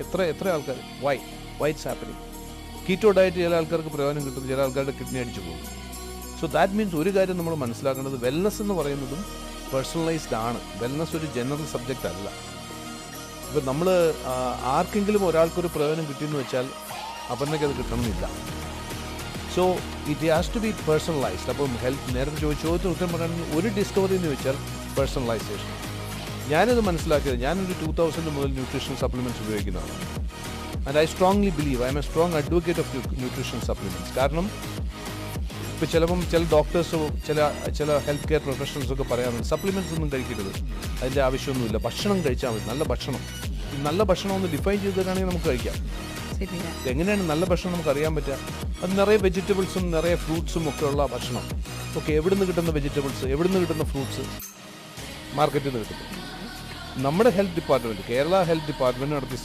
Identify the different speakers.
Speaker 1: എത്ര ആൾക്കാർ why it's happening. Keto diet ചില ആൾക്കാർക്ക് പ്രയോജനം കിട്ടും, ചില ആൾക്കാരുടെ കിഡ്നി അടിച്ചു പോകും. സോ ദാറ്റ് മീൻസ് ഒരു കാര്യം നമ്മൾ മനസ്സിലാക്കേണ്ടത്, വെൽനസ് എന്ന് പറയുന്നതും പേഴ്സണലൈസ്ഡ് ആണ്. വെൽനസ് ഒരു ജനറൽ സബ്ജക്റ്റ് അല്ല. ഇപ്പം നമ്മൾ ആർക്കെങ്കിലും ഒരാൾക്കൊരു പ്രയോജനം കിട്ടിയെന്ന് വെച്ചാൽ അപർണയ്ക്ക് അത് കിട്ടണമെന്നില്ല. So it has to be personalised. അപ്പം ഹെൽത്ത് നേരത്തെ ചോദ്യത്തിന് ഉത്തരം പറയുകയാണെങ്കിൽ ഒരു ഡിസ്കവറി എന്ന് വെച്ചാൽ പേഴ്സണലൈസേഷൻ. ഞാനിത് മനസ്സിലാക്കിയത്, ഞാനൊരു 2000 മുതൽ ന്യൂട്രീഷൻ സപ്ലിമെൻറ്റ്സ് ഉപയോഗിക്കുന്നതാണ്. And I strongly believe, I M A strong advocate of nutrition supplements. കാരണം ഇപ്പോൾ ചില ഡോക്ടേഴ്സോ ചില ഹെൽത്ത് കെയർ പ്രൊഫഷണൽസൊക്കെ പറയാറുണ്ട് സപ്ലിമെൻറ്റ്സ് ഒന്നും കഴിക്കരുത്, അതിൻ്റെ ആവശ്യമൊന്നുമില്ല, ഭക്ഷണം കഴിച്ചാൽ മതി, നല്ല ഭക്ഷണം. നല്ല ഭക്ഷണം ഒന്ന് ഡിഫൈൻ ചെയ്തിട്ടാണെങ്കിൽ നമുക്ക് കഴിക്കാം. എങ്ങനെയാണ് നല്ല ഭക്ഷണം നമുക്ക് അറിയാൻ പറ്റുക? അത് നിറയെ വെജിറ്റബിൾസും നിറയെ ഫ്രൂട്ട്സും ഒക്കെ ഉള്ള ഭക്ഷണം. ഓക്കെ, എവിടെ നിന്ന് കിട്ടുന്ന വെജിറ്റബിൾസ്, എവിടെ നിന്ന് കിട്ടുന്ന ഫ്രൂട്ട്സ്? മാർക്കറ്റിൽ നിന്ന് കിട്ടുന്നു. നമ്മുടെ health department, Kerala health department നടത്തിയ